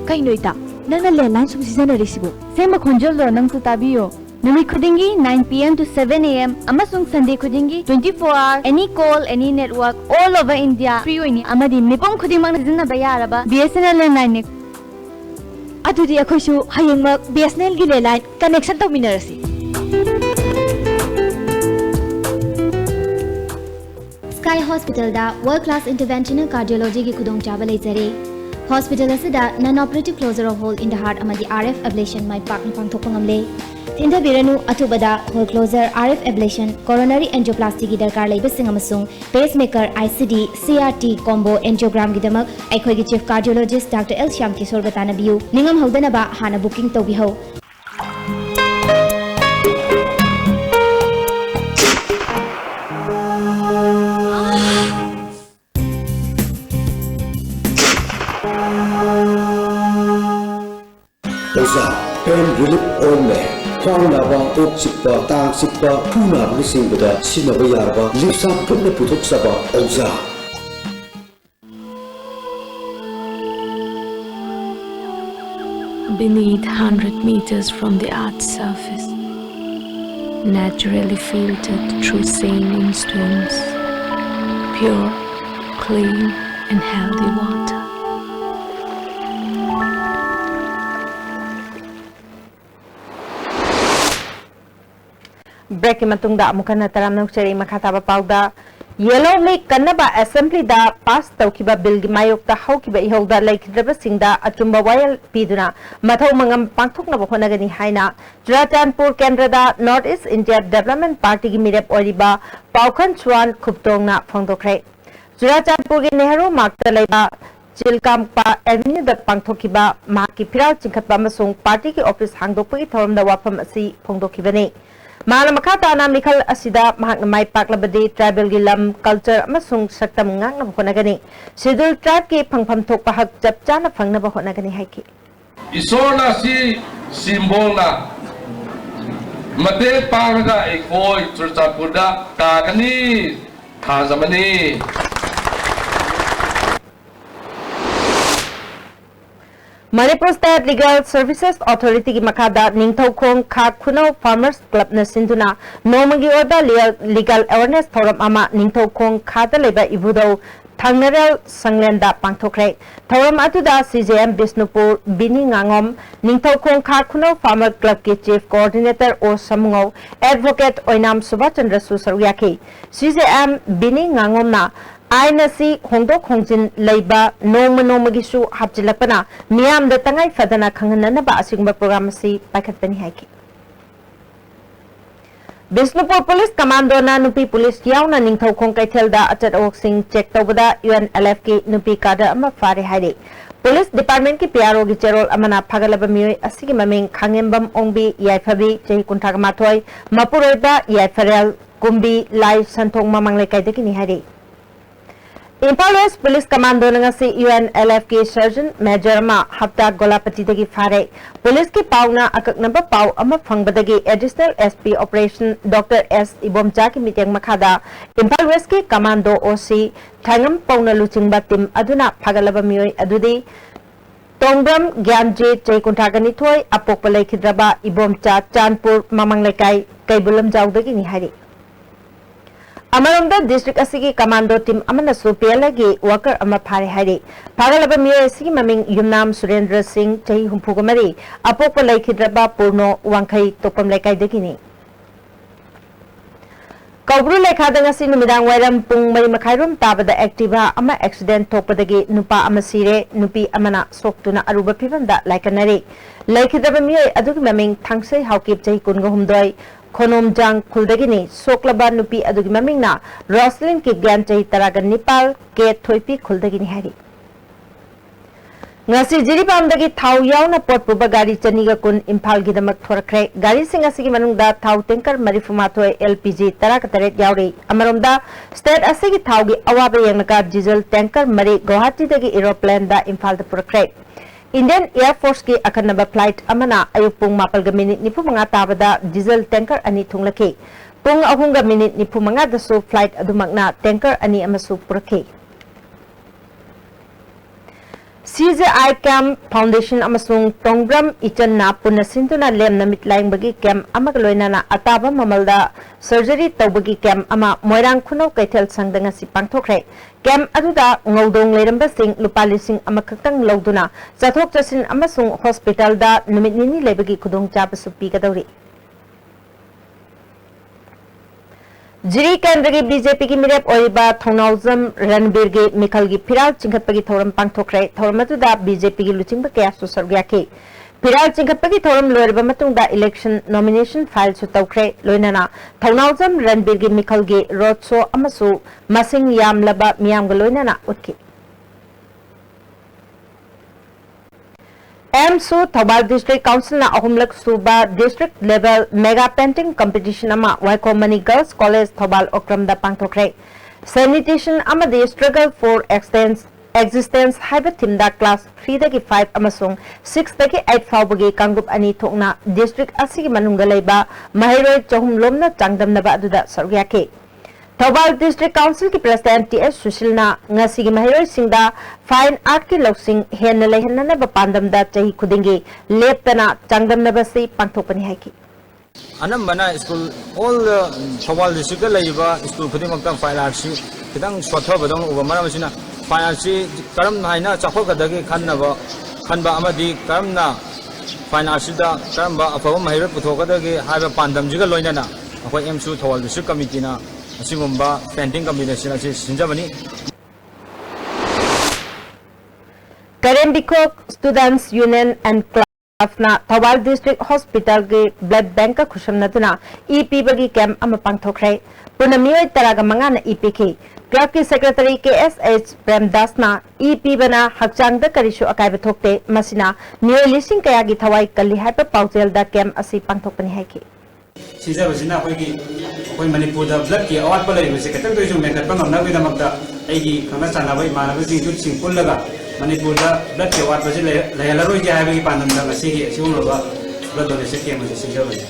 Kay noita, nang nalenlan sa season na resibo. Sa makonjol do nang tutabiyo. Nami kudingi 9 p.m. to 7 a.m. Amasung Sunday kudingi 24 hour any call any network all over India free oini amadi mipong kuding mang nazina bayaraba BSNL line adudi akoisu hayengmak BSNL gi line connection to minerasi Sky Hospital da world class interventional cardiology gi kudong chaba leizare Hospital asida non-operative closure of hole in the heart amadi RF ablation mai pak ni pangthokpangamle Tinda biranu atubada hole closure RF ablation coronary angioplasty gi darkar leiba singamasung pacemaker ICD CRT combo angiogram gi damak aikhoi gi chief cardiologist Dr. L Shyam Kishore batana biu ningam haudana ba hana booking to bi ho Oza pain relief ointment Khwang naba, ok sikpa, tang sikpa, pu naba ni singbada sinaba yaraba, lipsa putna puthok saba, Oza. Beneath 100 meters from the Earth's surface, naturally filtered through singing stones, pure, clean and healthy water. Break matungda amukan na taram ng sari makataba pauda yellow make kanaba assembly da pass tawkiba bill gi mayok da hawkiba ihawda laikidaba singda achumba wayal piduna mathaw mangam pangthok na bokona gani haina Juratanpur Kendra da North East India Development Party gi mirep oriba Paukan Chuan Khuptong na phongdokre Juratanpur gi Nehru Markta leiba Chilkampa Avenue da pangthokiba maki piral chingkhatba masung party ki office hangdokpagi thoram da wafam asi phongdokibani Malamakata na Mikal Asida Mahak Mai Paklabadi Tribal Gilam Culture Amasung Saktam Ngang na Bakonagani. Sidul Tribe ki Pangpam Tok Pahak Japcha na Phang na Bakonagani Haiki. Isona si simbol na Mate Panga Ikoi Turtapuda Kagani Kazamani. Manipur State Legal Services Authority ki makada Ningthaukhong Kha Khunau Farmers Club na sinduna nomagi oda legal awareness forum ama Ningthaukhong Kha da leba ibudau Thangnarel Sanglenda pangthokre thoram atuda CJM Bisnupur Bini Ngangom Ningthaukhong Kha Khunau Farmer Club ki Chief Coordinator O Samungau Advocate Oinam Subhachandra Susaryaki CJM Bini Ngangom na Ainasi Hongdok Hongjin Leiba Nomagisu Hapjilapana Miam the Tangai Fadana Kanganana ba asingba program si Pakatpani Haiki. Bisnupur Police Commando na Nupi Police yaw na Ningthaukhong Kaithelda Achat Oksing check tobada UNLF ki Nupi kada ama fare haide. Police Department ki PRO gi cherol amana phagalaba mioi asigi maming Khangembam Ongbi Yaifabi Chehi Kunthak Mathoi Mapuroiba Yaifarel Kumbi Lai Santhong Mamangle Kaidaki ni haide. Impal West Police Commando nga si UNLF ki Sergeant Major ma hafta golapati dagi fare police ki pauna akak namba pau ama phangbadagi additional SP operation Dr. S Ibomcha ki mityang makhada Impal West ki Commando OC thangam pauna luchingba tim aduna phagalaba mioi adudi Tongbram Gyanje Chaikunthagani thoi apokpalai khidraba Ibomcha Chanpur Mamanglaikai Kaibulam Jawdagi ni hari Amaromda district asigi commando team amana supialagi worker ama phare hari phagalaba miyo asigi maming Yumnam Surendra Singh chahi humpugamari apokpa laikhidraba purno wangkhai topam laikai dagini Kaubru lekhada ngasi numidang wairam pung mari makhairum tabada activa ama accident thokpadagi nupa ama sire nupi amana soktuna aruba phibamda laikanari laikhidaba miyoi adugi maming thangsai haukip chai kunga humdoi khonom jang khuldagini soklaba nupi adugi mamingna Roslyn Kipgan chai taraga Nepal ke thoipi khuldagini hari ngasi jiribamdagi thau yauna pot puba gari chaniga kun Imphal gidamak thorakre gari sing asigi manungda thau tanker marifumathoi LPG taraka taret yauri amaromda state asigi thau gi awaba yangnaka diesel tanker mari Guwahati dagi aeroplane da Imphal da purakre Indian Air Force ki akanaba flight amana ayupung mapalga minute nipu manga tabada diesel tanker ani thunglaki pung ahunga minute nipu manga da so flight adumakna tanker ani amasu purakhe CZI Camp Foundation amasung Tongbram Ichan na punasintuna lem na mitlaing bagi camp amagaloina na ataba mamalda surgery tawbagi camp ama moirang khuno kaithel sangdanga si pangthokre camp aduda ngaudong leramba sing lupali sing amakakang lawduna chathok chasin amasung hospital da numit nini lebagi khudong chaba supi kadawri Jiri Kendra BJP ki mirep oiba Thongnawjam Ranbir gi Mikhal gi Phiral chingkhatpagi thoram pangthokre thoramatuda BJP gi luchingba kaya susargya ki Phiral chingkhatpagi thoram loirba matungda election nomination file su tawkre loinana Thongnawjam Ranbir gi Mikhal gi road show amasu masing yamlaba miyamga loinana utki MSU Thobal District Council na ahumlak suba district level mega painting competition ama Waikomani Girls College Thobal Okram da pangthokre sanitation ama the struggle for existence haiba theme da class 3 dagi 5 amasung 6 dagi 8 fawbagi kangrup ani thokna district asigi manungga leiba mahairoi chahum lomna changdamnaba aduda sargyake Thobal District Council ki President TS Sushilna ngasi gi mahiroi singda fine art ki loksing henna lehenna na bandam da chahi khudingi leptana changdam na basi pangthokpani haiki anambana school all Thobal district la iba school khuding makta fine art si kitang swatha badang uba mara masina fine art si karam haina chakhok kadagi khanba amadi karamna fine art si da karamba afaba mahiroi puthokadagi haiba pandam jiga loinana akoi MSU Thobal District Committee na Asimumba painting combination asi sinjabani Karembikok Students Union and Club na Thobal District Hospital ge blood bank ka khusham natuna EP bagi camp ama pangthokre punamioi taraga manga na EP ki club ki secretary KSH Premdas na EP bana hakchang da karishu akai bathokte masina mioi lising kaya gi thawai kalli haipa pautel da camp asi pangthokpani haiki Sisa basina koi Manipur da blood ki awat palai base katang toisu method pangam na vida makta aigi khana chana bai mana basi ju singpul laga Manipur da blood ki awat base la roi ja hai pandam da basi ki siung loba blood donation ki amase sisa bai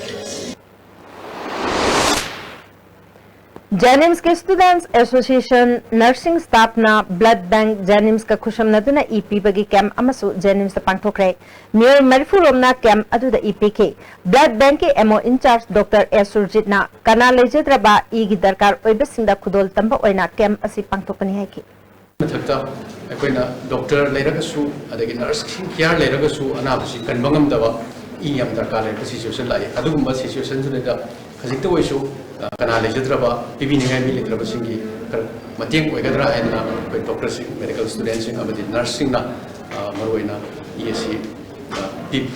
Janims के Students Association Nursing Staff na Blood Bank Janims ka khusham naduna EP bagi camp amasu Janims da pangthokre Mayor Marifulom na camp adu da EP ke Blood Bank ke MO in charge Dr. S Surjit na kana lejedraba e gi darkar oibe singda khudol tamba oina camp asi pangthokani hai ki mathakta akoina doctor leiragasu adagi nurse care leiragasu anabasi kanbangam daba e yam darkar le situation lai adugumba situation da khajikta oisu kana lejedraba pibiningai mi ledraba singi mateng oigadra aina koi doctor sing medical students sing abadi nursing na maroina ESC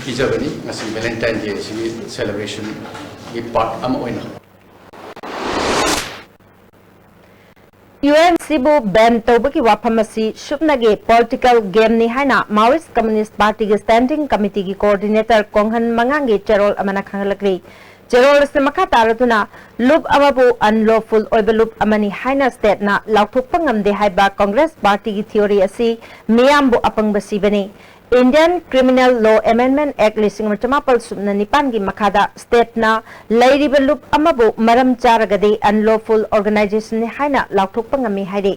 pijabani ngasi Valentine Day si celebration gi part am oina UNCBU ban tawbaki wafamasi shupnage political game ni haina Maoist Communist Party ge standing committee gi coordinator Konghan Mangangi Cherol amana khangalakri Cherol se makha taratuna loop amabu unlawful oiba loop amani haina state na lauthukpa ngamde haiba Congress Party gi theory asi miyambu apangbasi bani Indian Criminal Law Amendment Act lising machamapal subna nipan gi makhada state na lairiba loop amabu maram charagade unlawful organization ni haina lauthukpa ngami haire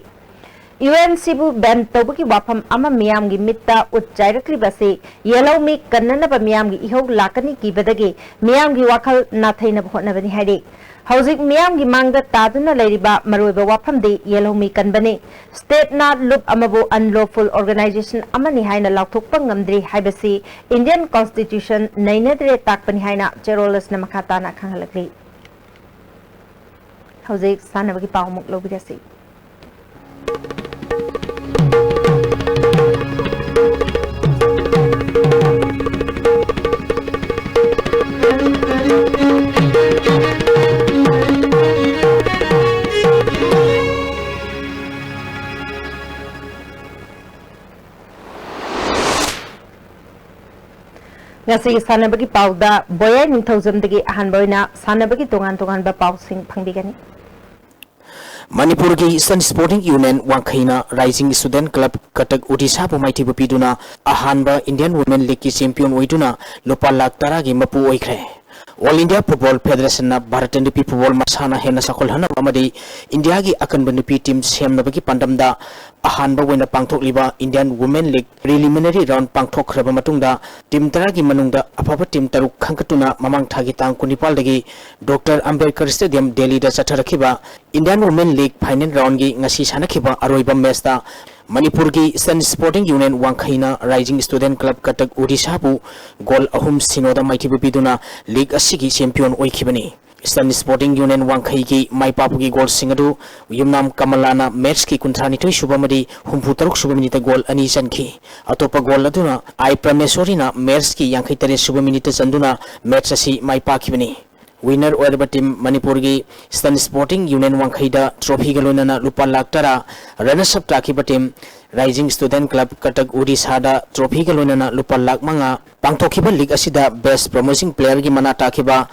UNCBU ban tawbaki wafam ama miyam gi mitta utchairakli base yellow mi kannana ba miyam gi ihog lakani ki badagi miyam gi wakhal na thaina bhotna bani haire Houzik miyam gi mangda taduna lairiba maroiba wafam de yellow mi kanbani state na loop amabu unlawful organization amani haina lauthukpa ngamdri haibasi Indian Constitution nainadre takpani haina Cherolas na makhata na khangalakli Hauzik sanabagi paumuk lobirasi. Ngasi sanabagi pauda boya ningthaujamdagi ahanboina sanabagi tongan ba pausing phangbigani. Manipur ki Eastern Sporting Union Wangkhaina Rising Student Club Katak Odisha Pumaiti Bupiduna ahanba Indian Women League ki champion oiduna lupa lakh tara gi mapu oikhre. All India Football Federation na Bharat NDP Football Masana hena sakol hana amadi India gi akan NDP team semnabagi pandamda ahanba wena pangthok liba Indian Women League preliminary round pangthok khraba matungda team tara gi manungda afaba team taruk khangkatuna mamang thagi tang kunipal dagi Dr. Ambedkar Stadium Delhi da chatharakhiba Indian Women League final round gi ngasi sanakhiba aroiba match da Manipur ki Eastern Sporting Union Wangkhaina Rising Student Club Katak Odisha bu goal ahum sinoda maithibu biduna league asigi champion oikhibani. Eastern Sporting Union Wangkhai ki maipapu ki goal singadu yumnam kamalana match ki kunthani thoi subamadi humpu taruk subaminita goal ani chankhi. Atopa goal aduna ai Prameswarina match ki yankhai tare subaminita chanduna match asi maipakhibani. Winner oirba team Manipur gi Eastern Sporting Union Wangkhaida trophy galonana lupa lakh tara runners up takhiba team Rising Student Club Katak Odisha da trophy galonana lupa lakh manga pangthokhiba league asida best promising player gi mana takhiba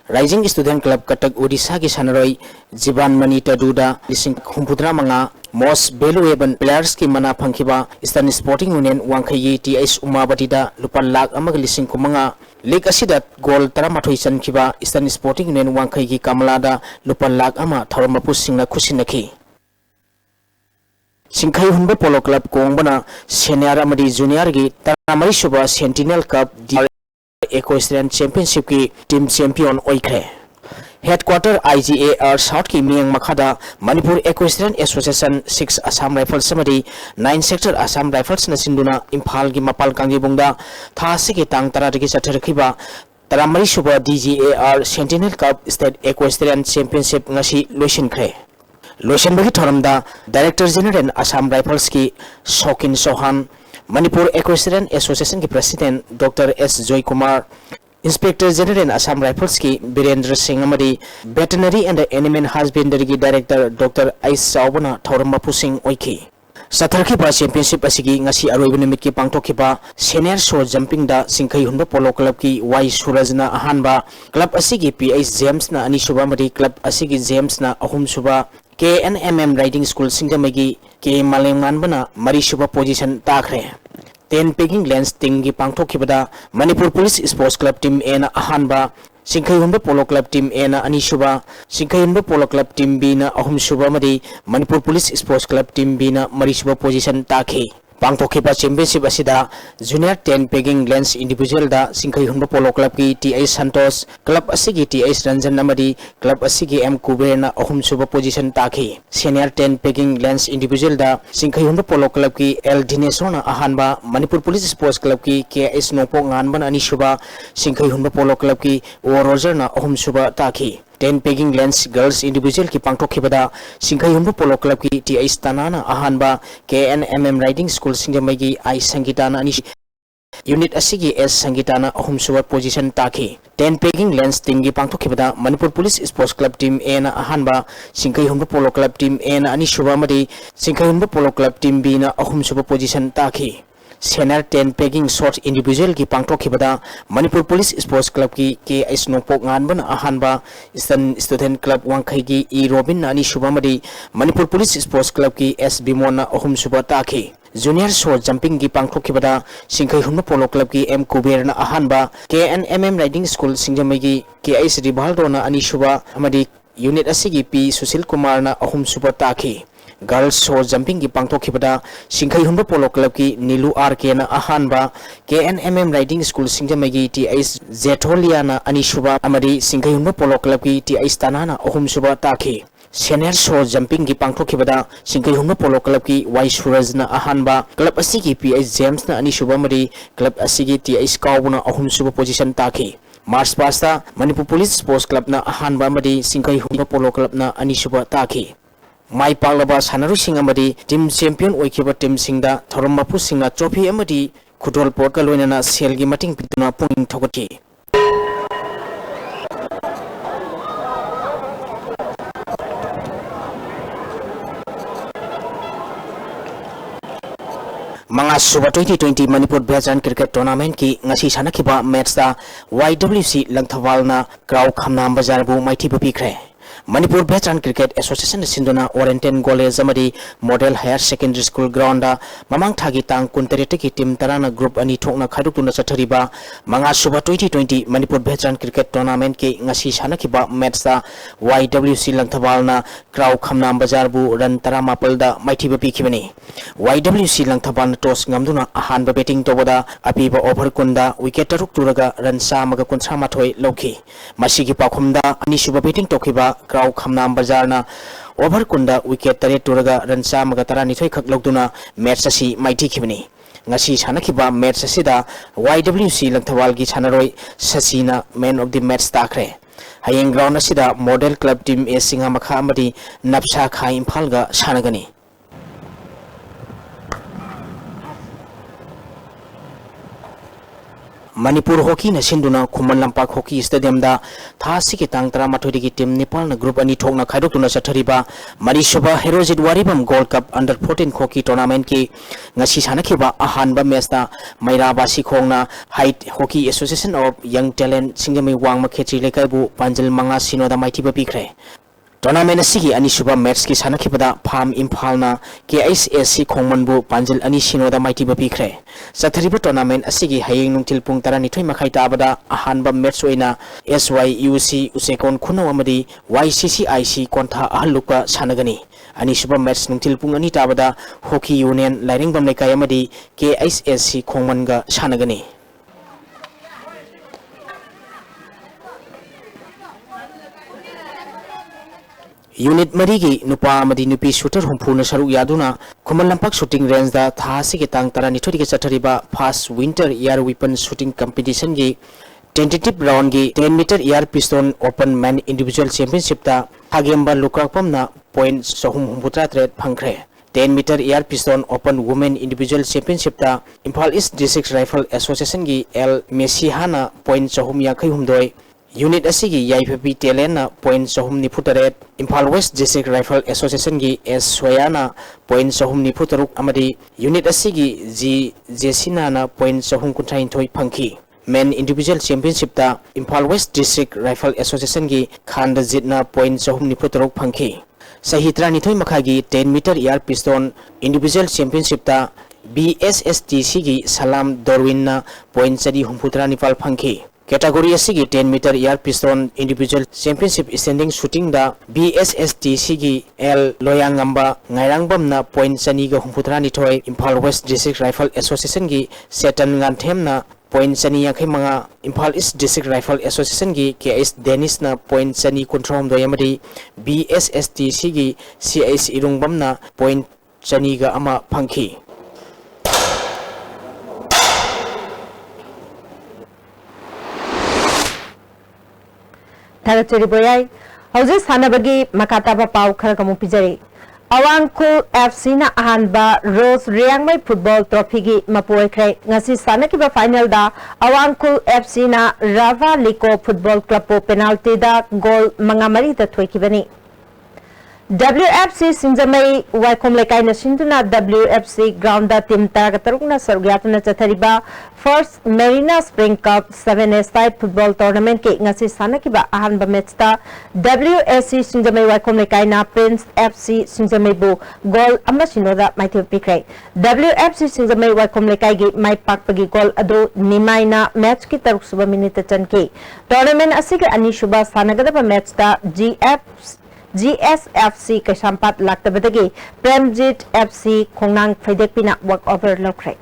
Rising Student Club Katak Odisha ki sanaroi Jiban Manita Duda lising humpudra manga most valuable players ki mana phangkhiba Eastern Sporting Union Wangkhai TS Umabadida lupa lakh amag lising kumanga league asida goal taramathoi chankhiba Eastern Sporting Union Wangkhai ki Kamalada lupa lakh ama thoramapu singna khusinakhi. Singkhai Hunba Polo Club Kongbana senior amadi junior gi taramai suba Sentinel Cup Equestrian Championship ki team champion oikhre. Headquarter IGAR South ki miyang makhada Manipur Equestrian Association 6 Assam Rifles samadi 9 sector Assam Rifles na sinduna Imphal gi mapal kangjibungda thasi ki tang tara gi chatharakhiba taramari suba DGAR Sentinel Cup State Equestrian Championship ngasi loisinkhre. Loisinbagi thoramda Director General Assam Rifles ki Shokin Sohan Manipur Equestrian Association ki President Dr. S. Joy Kumar, Inspector General Assam Rifles ki Birendra Singh amadi Veterinary and Animal Husbandry ki Director Dr. Ais Saubana Thoramapu Singh oikhi. Satharkhiba championship asigi ngasi aroiba numit ki pangthokhiba senior short jumping da Singkhai Hunba Polo Club ki Y Surajna ahanba club asigi PH James na ani suba amadi club asigi James na ahum suba KNMM Riding School Singdamagi K Malengan bana mari suba position takhre. 10 pegging lens tingi pangthokibada Manipur Police Sports Club Team A na ahanba Singkhai Hunba Polo Club Team A na ani suba Singkhai Hunba Polo Club Team B na ahum suba madi Manipur Police Sports Club Team B na mari suba position takhi. Pangthokhiba championship asida junior 10 pegging lens individual da Singkhai Hunba Polo Club ki TI Santos club asigi TI Ranjan namadi club asigi M Kuber na ahum suba position takhi. Senior 10 pegging lens individual da Singkhai Hunba Polo Club ki L Dinesh na ahanba Manipur Police Sports Club ki KS Nopok nganban ani suba Singkhai Hunba Polo Club ki O Roger na ahum suba takhi. 10 pegging lens girls individual ki pangthokhibada Singkhai Hunba Polo Club ki TI Stanana ahanba KNMM Riding School Singjamagi I Sangitana ani unit asigi S Sangitana ahum suba position takhi. 10 pegging lens tingi pangthokhibada Manipur Police Sports Club Team A na ahanba Singkhai Hunba Polo Club Team A na ani suba madi Singkhai Hunba Polo Club Team B na ahum suba position takhi. Senior 10 pegging short individual ki pangthokhibada Manipur Police Sports Club ki KS Nopok nganban ahanba Eastern Student Club Wangkhai ki E Robin ani subamadi Manipur Police Sports Club ki S Bimona ahum suba takhi. Junior short jumping ki pangthokhibada Singkhai Hunba Polo Club ki M Kuber na ahanba KNMM Riding School Singjamagi KS Ribaldo na ani suba amadi unit asigi P Susil Kumar na ahum suba takhi. Girls short jumping ki pangthokhibada Singkhai Hunba Polo Club ki Nilu RK na ahanba KNMM Riding School Singjamagi TIS Zetolia na ani suba amadi Singkhai Hunba Polo Club ki TIS Tanana ahum suba takhi. Senior short jumping ki pangthokhibada Singkhai Hunba Polo Club ki Y Suraj na ahanba club asigi PH James na ani suba amadi club asigi TIS Kaubuna ahum suba position takhi. March पास्ता Manipur police sports club ना अहानबा अमदी सिंगई हुंगा polo club ना अनिसुबा ताखी माई पालबा सानारुसिंग अमदी टीम चैंपियन ओइखिबा टीम सिंगदा थोरम मपु सिंगा ट्रॉफी अमदी खुदोल पोर्ट का लोइनाना सेलगी मटिंग पितुना पुंग थोगति मंगा सुबह 2020 मणिपुर बेजन क्रिकेट टूर्नामेंट की ngasi सानखिबा मैच दा YWC लंगथवालना क्राउ खमनाम बाजारबु माइथि पीखरे मणिपुर बेजन क्रिकेट एसोसिएशन सिंधुना ओरिएंटल कॉलेज अमदी model higher secondary school ground दा ममांग थागी तांग 29 की टीम तराना ग्रुप अनि थोकना खादुकतुना चथरिबा मंगा सुबह 2020 मणिपुर बेजन क्रिकेट टूर्नामेंट की ngasi सानखिबा मैच दा YWC लंगथवालना क्राउ खमनाम बाजारबु रन 13 दा माइथि पीखिबनी YWC लंगथबान toss ngamduna ahanba betting tobada apiba over kunda wicket taruk turaga run samaga kunsa mathoi lokhi masigi pakhumda ani suba betting tokhiba kraw khamnam bazarna over kunda wicket tare turaga run samaga tarani thoi khak lokduna match asi maiti khibni ngasi sanakhiba match asida YWC lengthawal gi sanaroi sasina man of the match takre hayeng ground asida model club team a singa makha amadi napsa kha imphal ga sanagani Manipur hockey न सिंधुना खुमन लंपाक hockey stadium दा थासी के तांग 13 की team Nepal न group अनि ठोकना खाइदोक्तुना चथरिबा मरिसुबा हेरोजित वारिबम gold cup under 14 hockey tournament की ngasi सानखिबा अहानबा मैच दा मैराबासी खोंगना हाइट hockey association of young talent सिंगमी वांगमा खेची लेकाइबु पांजल मंगा सिनोदा माइथिबा पिखरे टूर्नामेंट असिगी अनिसुबा मैच की सानखिबदा फार्म इम्फालना KSSC खोंगमनबु पांजल अनि सिनोदा माइथिबा पिखरे चथरिबा टूर्नामेंट असिगी हयेंग नुंथिल पुंग 12 मखाइ ताबदा अहानबा मैच ओइना SYUC उसेकोन खुनो अमदी YCCIC कोंथा अहलुका सानगनी अनिसुबा मैच नुंथिल पुंग अनि ताबदा हॉकी यूनियन लाइरिंगबम लेकाय अमदी KSSC खोंगमनगा सानगनी यूनिट मरी की नुपा मदी नुपी शूटर हुंफुना सरुक यादुना खुमन लंपाक शूटिंग रेंज दा थासी के तांग 12 के चथरिबा fast winter air weapon shooting competition की टेंटेटिव राउंड की 10 meter air pistol open man individual championship ता हागेंबा लुक्रापमना पॉइंट सहूम हुंबुत्रा ट्रेड फंखरे 10 meter air pistol open women individual championship ता Imphal east district rifle association की एल मेसीहाना पॉइंट सहूम याखै हुमदोय यूनिट असिगी याइफपी टेलेंट ना पॉइंट सहूम निफुतरेट Imphal west district rifle association की एस सोयाना पॉइंट सहूम निफुतरुक अमदी यूनिट असिगी जी जेसिना ना पॉइंट सहूम कुंथाइन थोइ फंखी मेन इंडिविजुअल चैंपियनशिप ता Imphal west district rifle association की खांड जितना पॉइंट सहूम निफुतरुक फंखी सही 13 मखागी 10 meter air pistol individual championship ता BSSTC की सलाम दोरविन ना पॉइंट चरी हुंफुत्रा निफाल फंखी कैटेगरी असिगी 10 meter air pistol individual championship standing shooting दा BSSTC की एल लोयांगंबा ngairangबम ना पॉइंट चनी ग हुंफुत्रा निथोय Imphal west district rifle association की सेटन गांथेम ना पॉइंट चनी याखै मंगा Imphal east district rifle association की KS डेनिस ना पॉइंट चनी कुंथ्रोम दोयमदी BSSTC की CS इरुंगबम ना पॉइंट चनी ग अमा फंखी थागचरी बोयाई हौजे सानबगी मकाताबा पाउ खरगमु पिजरी अवांगखुल FC ना अहानबा रोज रियांगमै फुटबॉल ट्रॉफी की मपोयख्रे ngasi सानकिबा फाइनल दा अवांगखुल FC ना रावा लिको फुटबॉल क्लब पो पेनाल्टी दा गोल मंगामरी दा थोइकिबनी WFC सिंजमई वाइकोम लेकाई न सिंधुना WFC ग्राउंड दा टीम तागा तरुकना सरग्यातना चथरिबा फर्स्ट मेरीना spring cup 7A football tournament के ngasi सानकिबा अहानबा मैच दा WFC सिंजमई वाइकोम लेकाई ना प्रिंस FC सिंजमई बु गोल अमा सिनोदा माइथि पिख्रे WFC सिंजमई वाइकोम लेकाई गी माइ पाकपगी गोल अदो निमाइना मैच की तरुक सुबह मिनिट चनकी टूर्नामेंट असिगे अनि सुबह सानगदबा मैच दा GSFC कैसामपात लाक्तबदगी प्रेमजीत FC खोंगनांग फैदेकपिना वॉक ओवर लौख्रे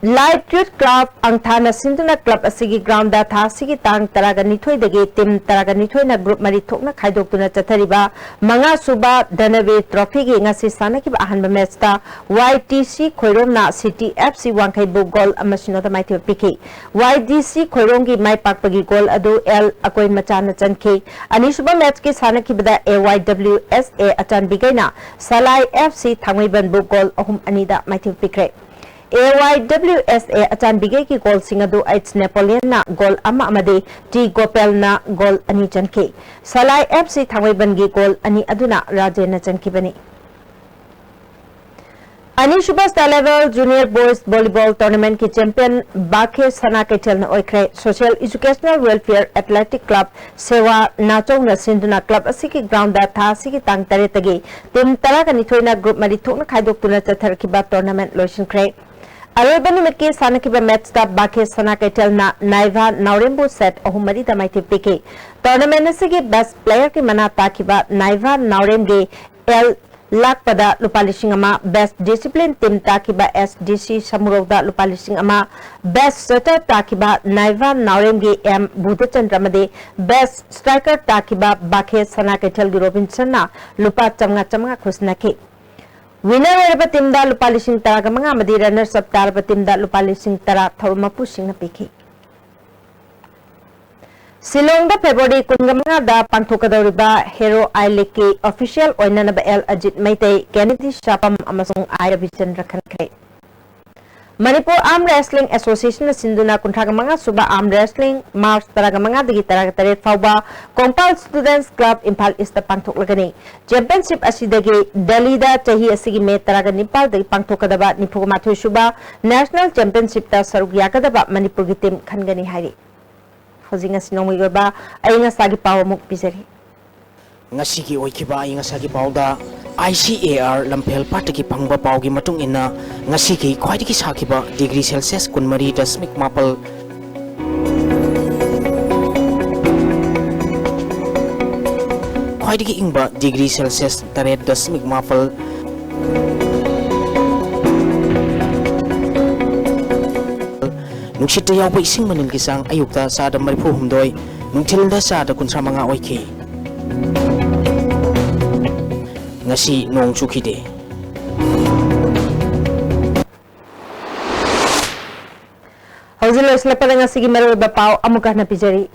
Live Youth Club Angthana Sinduna Club asigi ground da tha sigi tang taraga nithoi dagi tim taraga nithoi na group mari thokna khaidokuna chathariba manga suba Danawe trophy gi ngasi sanaki ba ahanba match ta YTC Khoiromna City FC Wangkhai bu goal amasino da maithoi piki YDC Khoirom gi mai pakpagi goal adu L akoi machana chanki ani suba match ki sanaki bada AYWSA achan bigaina Salai FC Thangmaiban bu goal ahum anida maithoi pikre AYWSA achan bigay ki goal singadu H Napoleon na goal ama amade T Gopal na goal ani chanki Salai FC Thangmaiban gi goal ani aduna Raje na chanki bani Ani Superstar Level Junior Boys Volleyball Tournament ki champion Bakhe Sana Ketel na oikre Social Educational Welfare Athletic Club Sewa Nachong na Sinduna Club asiki ground da tha asiki tang tare tagi tim taraga nithoi na group mari thokna khaidok tuna chathar ki ba tournament lotion kre Arabani Maki Sanakiba match da Bakhe Sana Ketel na Naiva Naurembo set ahumari da maiti piki tournament asigi best player ki mana takiba Naiva Nauremge L Lak pada lupa lising ama best discipline team takiba SDC Samurogda lupa lising ama best setter takiba Naiva Nauremge M Budhachandramade best striker takiba Bakhe Sana Ketel Robinson na lupa chamanga khusnaki winner warba team da lupa lising taraga manga amadi runners up tarba team da lupa lising tara thawmapu singna piki Silong da February kungamanga da pangthokadoriba Hero Island ki official oinanaba L Ajit Maitei Kennedy Shapam amasong I Ravichandra khankre Manipur Arm Wrestling Association na sinduna kuntragamanga suba Arm Wrestling March taragamanga dagi taraga taret fawba Kompal Students Club Impal East da pangthoklagani championship asidagi Delhi da chahi asigi me taraga Nepal dagi pangthokadaba nipugamathoi suba National Championship ta saruk yakadaba Manipur gi team khangani hari Hozinga sinongmi goba ainga sagi pawa muk bizari ngasi ki oikiba ainga sagi pawda ICAR lampel pataki pangba pawgi matung ina ngasi ki khwaidiki sakiba degree Celsius kunmari dasmik mapal khwaidiki ingba degree Celsius taret dasmik mapal Nuksita yawba ising manil kisang ayukta sa da maripu humdoy nungtilda sa da kunsra mga oiki ngasi nong chukide Hozilo islepada ngasi gimero bapaw amukah na pijari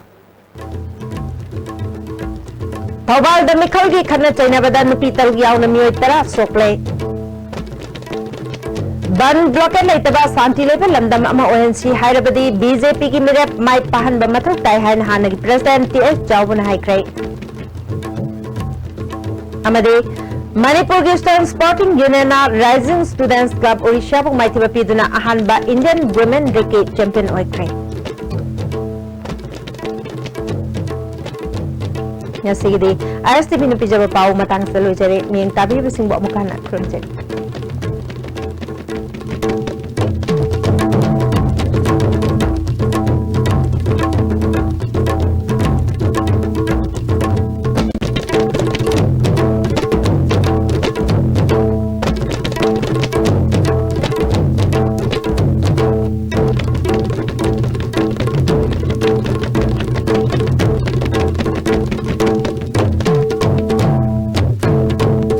Thawbal da Mikhal gi khana chaina bada nupi tal yaw na miyoy tara sokle Ban blockade laitaba santi level lamdam ama ONC hairabadi BJP ki mirep mai pahan ba mathak tai hain hanagi president TS Chawbun haikrai amade Manipur Eastern Sporting Union na Rising Students Club Odisha bu maithiba piduna ahan ba Indian Women Cricket Champion oikrai Yasigidi ISTV nu pijaba pau matang selo jare miyang tabi bising bo mukana kronjek